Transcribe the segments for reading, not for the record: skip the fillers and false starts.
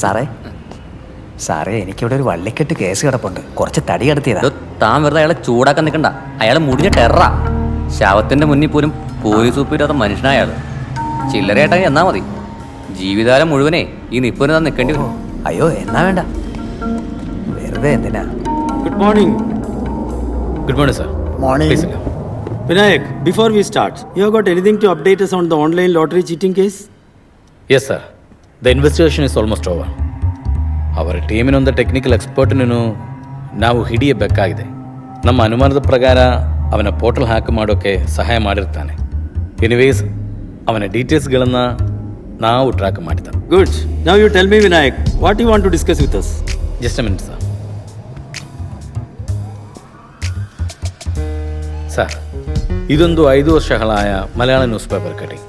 സാറേ സാറേ എനിക്കിവിടെ ഒരു വള്ളിക്കെട്ട് കേസ് കിടപ്പുണ്ട്. കുറച്ച് തടി കടത്തിയതാ. താൻ വെറുതെ അയാളെ ചൂടാക്കാൻ നിൽക്കണ്ട. അയാളെ മുടിഞ്ഞ ടെററാ. ശവത്തിന്റെ മുന്നിൽ പോലും പോലീസ് ഉപ്പില്ലാത്ത മനുഷ്യനായാള്. ചില്ലറയായിട്ടായി എന്നാ മതി. ജീവിതകാലം മുഴുവനേ ഈ നിപ്പിന് താൻ നിൽക്കേണ്ടി വരും. അയ്യോ എന്നാ വേണ്ട, വെറുതെ എന്തിനാ. Good morning. Good morning, sir. Morning. Please sit down. Vinayak, before we start, you have got anything to update us on the online lottery cheating case? Yes, sir. The investigation is almost over. Our ಟೀಮಿನೊಂದು technical ಎಕ್ಸ್ಪರ್ಟ್ನೂ ನಾವು ಹಿಡಿಯಬೇಕಾಗಿದೆ. ನಮ್ಮ ಅನುಮಾನದ ಪ್ರಕಾರ ಅವನ portal hack ಮಾಡೋಕ್ಕೆ ಸಹಾಯ ಮಾಡಿರ್ತಾನೆ. ಎನಿವೇಸ್ ಅವನ ಡೀಟೇಲ್ಸ್ಗಳನ್ನು ನಾವು ಟ್ರ್ಯಾಕ್ ಮಾಡಿದ್ದ. Good. Now you tell me, Vinayak, what you want to discuss with us? Just a minute sir. Sir, ಇದೊಂದು 5 ವರ್ಷಗಳಾಯ Malayala news paper cutting.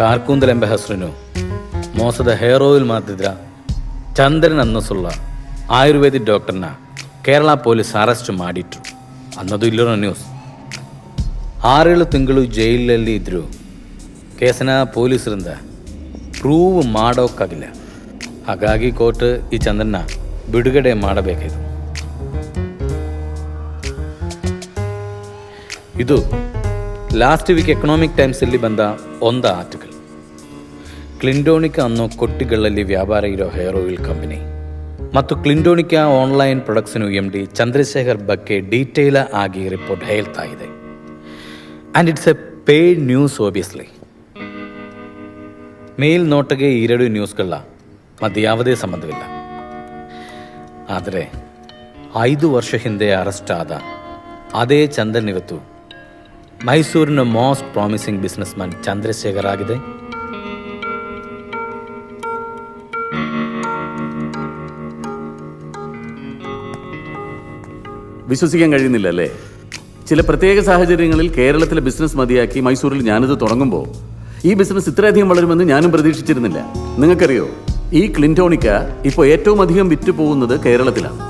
Karkoonthal ಎಂಬ ಹೆಸರಿನು ಮೋಸದ ಹೇರ್ ಆಯಿಲ್ ಮಾರ್ತಿದ್ರ ಚಂದ್ರನ್ ಅನ್ನಿಸುಳ್ಳ ಆಯುರ್ವೇದಿಕ್ ಡಾಕ್ಟರ್ನ ಕೇರಳ ಪೊಲೀಸ್ ಅರೆಸ್ಟ್ ಮಾಡಿಟ್ರು ಅನ್ನೋದು ಇಲ್ಲಿರೋ ನ್ಯೂಸ್. 6-7 ತಿಂಗಳು ಜೈಲಲ್ಲಿ ಇದ್ದರು. ಕೇಸನ್ನ ಪೊಲೀಸರಿಂದ ಪ್ರೂವ್ ಮಾಡೋಕ್ಕಾಗಿಲ್ಲ. ಹಾಗಾಗಿ ಕೋರ್ಟ್ ಈ ಚಂದ್ರನ್ನ ಬಿಡುಗಡೆ ಮಾಡಬೇಕಿದೆ. ಇದು ಲಾಸ್ಟ್ ವೀಕ್ ಎಕನಾಮಿಕ್ ಟೈಮ್ಸಲ್ಲಿ ಬಂದ ಒಂದು ಆರ್ಟಿಕಲ್. ಕ್ಲಿಂಡೋನಿಕಾ ಅನ್ನೋ ಕೊಟ್ಟಿಗಳಲ್ಲಿ ವ್ಯಾಪಾರ ಇರೋ ಹೇರ್ ಆಯಿಲ್ ಕಂಪನಿ ಮತ್ತು ಕ್ಲಿಂಡೋನಿಕಾ ಆನ್ಲೈನ್ ಪ್ರೊಡಕ್ಟ್ಸ್ನ MD ಚಂದ್ರಶೇಖರ್ ಬಗ್ಗೆ ಡೀಟೇಲ್ ಆಗಿ ರಿಪೋರ್ಟ್ ಹೇಳ್ತಾ ಇದೆ. And it's a paid news obviously. ಮೇಲ್ನೋಟಗೆ 2 ನ್ಯೂಸ್ಗಳ ಮಧ್ಯೆ ಯಾವುದೇ ಸಂಬಂಧವಿಲ್ಲ. ಆದರೆ 5 ವರ್ಷ ಹಿಂದೆ ಅರೆಸ್ಟ್ ಆದ ಅದೇ ಚಂದನ್ ಇವತ್ತು ಮೈಸೂರಿನ most promising business man Chandrashekhar ಆಗಿದೆ. വിശ്വസിക്കാൻ കഴിയുന്നില്ല അല്ലേ? ചില പ്രത്യേക സാഹചര്യങ്ങളിൽ കേരളത്തിലെ ബിസിനസ് മതിയാക്കി മൈസൂരിൽ ഞാനിത് തുടങ്ങുമ്പോൾ ഈ ബിസിനസ് ഇത്രയധികം വളരുമെന്ന് ഞാനും പ്രതീക്ഷിച്ചിരുന്നില്ല. നിങ്ങൾക്കറിയോ, ഈ ക്ലിൻറ്റോണിക്ക ഇപ്പോൾ ഏറ്റവും അധികം വിറ്റ് പോകുന്നത് കേരളത്തിലാണ്.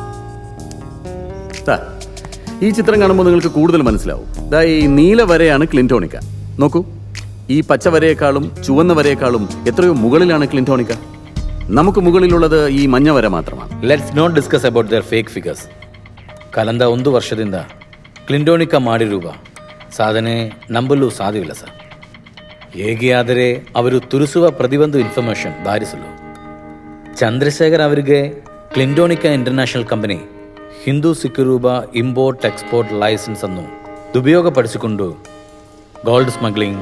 ഈ ചിത്രം കാണുമ്പോൾ നിങ്ങൾക്ക് കൂടുതൽ മനസ്സിലാവും. ഈ നീല വരയാണ് ക്ലിൻറ്റോണിക്ക. നോക്കൂ, ഈ പച്ച വരയേക്കാളും ചുവന്ന വരയേക്കാളും എത്രയോ മുകളിലാണ് ക്ലിൻറ്റോണിക്ക. നമുക്ക് മുകളിലുള്ളത് ഈ മഞ്ഞ വര മാത്രമാണ്. Let's not discuss about there fake figures. ಕಳೆದ 1 ವರ್ಷದಿಂದ ಕ್ಲಿಂಡೋನಿಕಾ ಮಾಡಿರುವ ಸಾಧನೆ ನಂಬಲು ಸಾಧ್ಯವಿಲ್ಲ ಸರ್. ಹೇಗೆ ಆದರೆ ಅವರು ತುರಿಸುವ ಪ್ರತಿಯೊಂದು ಇನ್ಫಾರ್ಮೇಷನ್ ಬಾರಿಸಲು ಚಂದ್ರಶೇಖರ್ ಅವರಿಗೆ ಕ್ಲಿಂಡೋನಿಕಾ ಇಂಟರ್ನ್ಯಾಷನಲ್ ಕಂಪನಿ ಹಿಂದೂ ಸಿಕ್ಕಿರುವ ಇಂಪೋರ್ಟ್ ಎಕ್ಸ್ಪೋರ್ಟ್ ಲೈಸೆನ್ಸ್ ಅನ್ನು ದುರುಪಯೋಗಪಡಿಸಿಕೊಂಡು gold smuggling,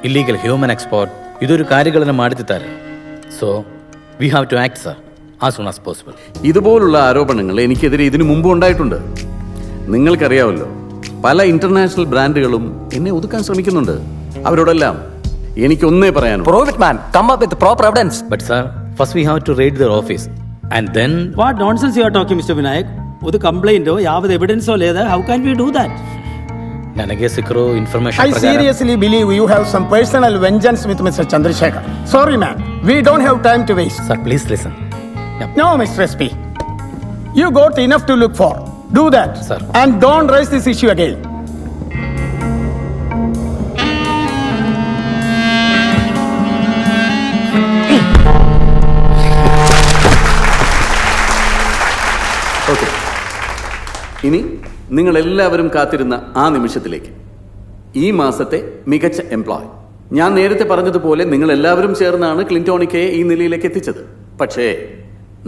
illegal human export ಇದೊಂದು ಕಾರ್ಯಗಳನ್ನು ಮಾಡುತ್ತಿದ್ದಾರೆ. So we have to act sir as soon as possible. ഇതുപോലുള്ള ആരോപണങ്ങൾ എനിക്കെതിരെ ഇതിനു മുമ്പ് ഉണ്ടായിട്ടുണ്ട്. നിങ്ങൾക്കറിയാമല്ലോ, പല ഇന്റർനാഷണൽ ബ്രാൻഡുകളും എന്നെ ഒതുക്കാൻ ശ്രമിക്കുന്നുണ്ട്. അവരോടെല്ലാം എനിക്കൊന്നേ പറയാനുള്ളൂ. Prove it, man. Come up with proper evidence. But sir, first we have to raid their office and then... What nonsense you are talking, Mr. Vinayak? ಒಂದು ಕಂಪ್ಲೇಂಟೋ ಯಾವ್ದು ಎವಿಡೆನ್ಸೋ ಲೇದ? How can we do that? ನನಗೆ ಸಿಕ್ಕಿರೋ information I seriously believe you have some personal vengeance with Mr. Chandrasekhar. Sorry, man. We don't have time to waste. Sir, please listen. No, Mr. SP. You got enough to look for. Do that. Sir. And don't raise this issue again. Okay, ഇനി നിങ്ങളെല്ലാവരും കാത്തിരുന്ന ആ നിമിഷത്തിലേക്ക്. ഈ മാസത്തെ മികച്ച employ. ഞാൻ നേരത്തെ പറഞ്ഞതുപോലെ നിങ്ങളെല്ലാവരും ചേർന്നാണ് ക്ലിൻറ്റോണിക്കയെ ഈ നിലയിലേക്ക് എത്തിച്ചത്. പക്ഷേ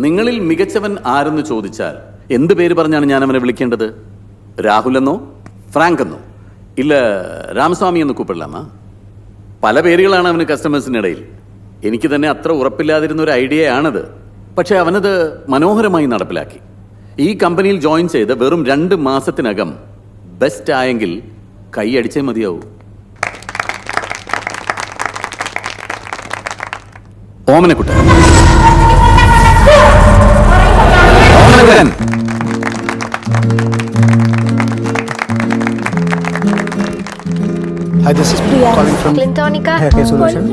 നിങ്ങളിൽ മികച്ചവൻ ആരെന്ന് ചോദിച്ചാൽ എന്ത് പേര് പറഞ്ഞാണ് ഞാൻ അവനെ വിളിക്കേണ്ടത്? രാഹുൽ എന്നോ, ഫ്രാങ്ക് എന്നോ, ഇല്ല രാമസ്വാമി എന്ന് കൂപ്പിടലാമാ? പല പേരുകളാണ് അവന് കസ്റ്റമേഴ്സിനിടയിൽ. എനിക്ക് തന്നെ അത്ര ഉറപ്പില്ലാതിരുന്ന ഒരു ഐഡിയയാണത്. പക്ഷേ അവനത് മനോഹരമായി നടപ്പിലാക്കി. ഈ കമ്പനിയിൽ ജോയിൻ ചെയ്ത് വെറും 2 മാസത്തിനകം ബെസ്റ്റ് ആയെങ്കിൽ കൈ അടിച്ചേ മതിയാവൂ. Omanakuttan. Omanakuttan. Hi, this is Priya. calling from Clintonica. Haircare Solution.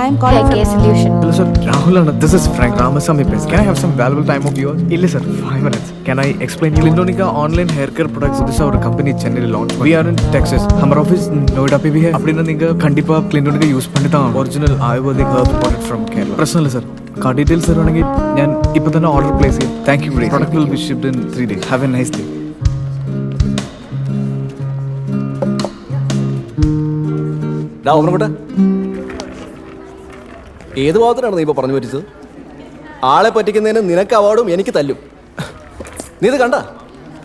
I am calling Haircare Solution. Hello, sir. Rahul, this is Frank Ramasamy. Please, can I have some valuable time of yours? Illa, sir. 5 minutes. Can I explain you? Clintonica online hair care products. This is our company Chennai launched. We are in Texas. Our office Noida पे भी है. अपने ना निका खंडीपा Clintonica use पढ़ने था. Original Ayurvedic herb product from Kerala. Personal, sir. Car details തരുവാണെങ്കിൽ ഞാൻ ഇപ്പം തന്നെ ഓർഡർ പ്ലേസ് ചെയ്യാം. Thank you. Product will be shipped in 3 days. Have A nice day. ഏത് ഭാഗത്തിനാണ് നീ ഇപ്പോൾ പറഞ്ഞു പറ്റിച്ചത്? ആളെ പറ്റിക്കുന്നതിന് നിനക്ക് അവാർഡും എനിക്ക് തല്ലും. നീ ഇത് കണ്ട?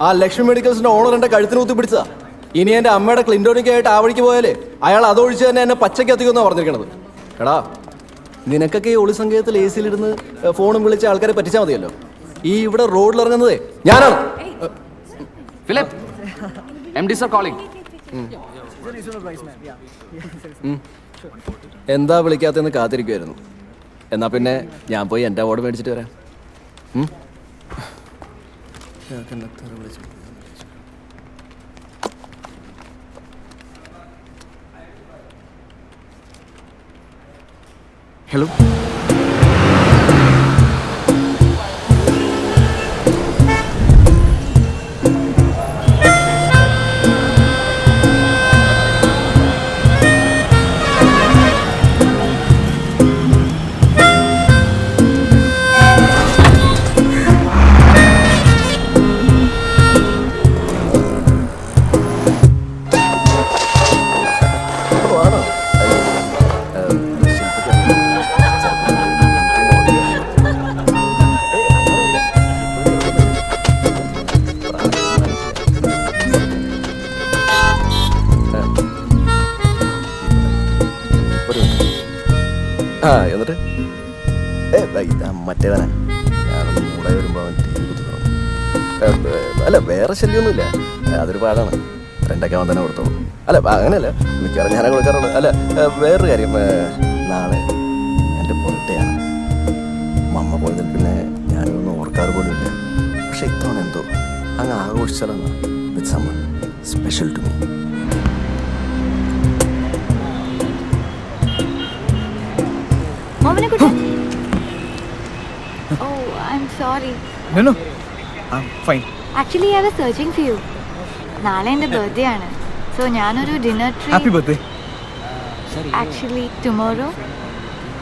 ആ ലക്ഷ്മി മെഡിക്കൽസിന്റെ ഓണർ എൻ്റെ കഴുത്തിന് കുത്തി പിടിച്ചതാ. ഇനി എൻ്റെ അമ്മയുടെ ക്ലിൻഡോണിക്കായിട്ട് ആ വഴിക്ക് പോയാലേ അയാൾ അതൊഴിച്ച് തന്നെ എന്നെ പച്ചയ്ക്ക് എത്തിക്കുമെന്നാണ് പറഞ്ഞിരിക്കണത്. എടാ, നിനക്കൊക്കെ ഈ ഒളിസംഖ്യത്തിൽ എ സിയിലിരുന്ന് ഫോണും വിളിച്ച് ആൾക്കാരെ പറ്റിച്ചാൽ മതിയല്ലോ. ഈ ഇവിടെ റോഡിൽ ഇറങ്ങുന്നതേ ഞാനാണ്. Philip, MD sir calling. എന്താ വിളിക്കാത്തെന്ന് കാത്തിരിക്കുമായിരുന്നു. എന്നാ പിന്നെ ഞാൻ പോയി എൻ്റെ അവാർഡ് മേടിച്ചിട്ട് വരാം. ഹലോ. എന്നിട്ട് ഇതാ മറ്റേവനാ. ഞാനൊന്ന് മൂടെ വരുമ്പോൾ അവൻ TV കുത്തുന്നു. അല്ല, വേറെ ശല്യമൊന്നുമില്ല. അതൊരു പാടാണ്. രണ്ടൊക്കെ അവൻ തന്നെ കൊടുത്തോളൂ. അല്ല, അങ്ങനെയല്ല, മിക്കവാറും ഞാനാ കൊടുക്കാറുള്ളൂ. അല്ല, വേറൊരു കാര്യം, നാളെ എൻ്റെ ബർത്ത്ഡേ ആണ്. മമ്മ പോയതിൽ പിന്നെ ഞാനൊന്നും ഓർക്കാറ് പോലും ഇല്ല. പക്ഷെ ഇത്തവണ എന്തോ അങ്ങ് ആഘോഷിച്ചാലെന്ന് with someone special to me. Oh, I'm sorry. No, I'm fine. Actually, I was searching for you. നാളെ എൻ്റെ ബർത്ത്ഡേ ആണ്. സോ ഞാനൊരു dinner Happy treat. birthday. Actually tomorrow.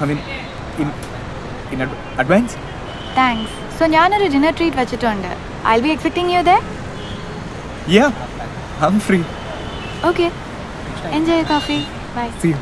I mean, in advance? Thanks. So ഞാനൊരു dinner treat വെച്ചിട്ടുണ്ട്. I'll be expecting you there. Yeah, I'm free. Okay. Enjoy your coffee. Bye. See you.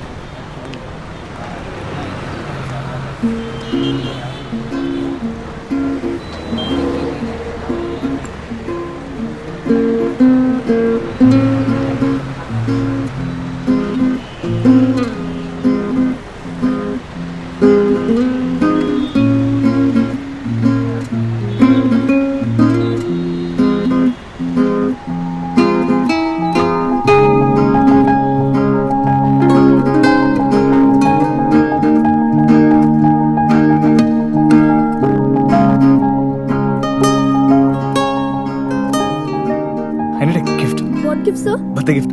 I need a gift. What gift, sir? Birthday gift.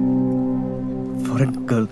For a girl.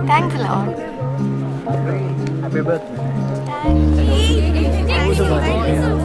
Thanks a lot. Happy birthday. Thank you.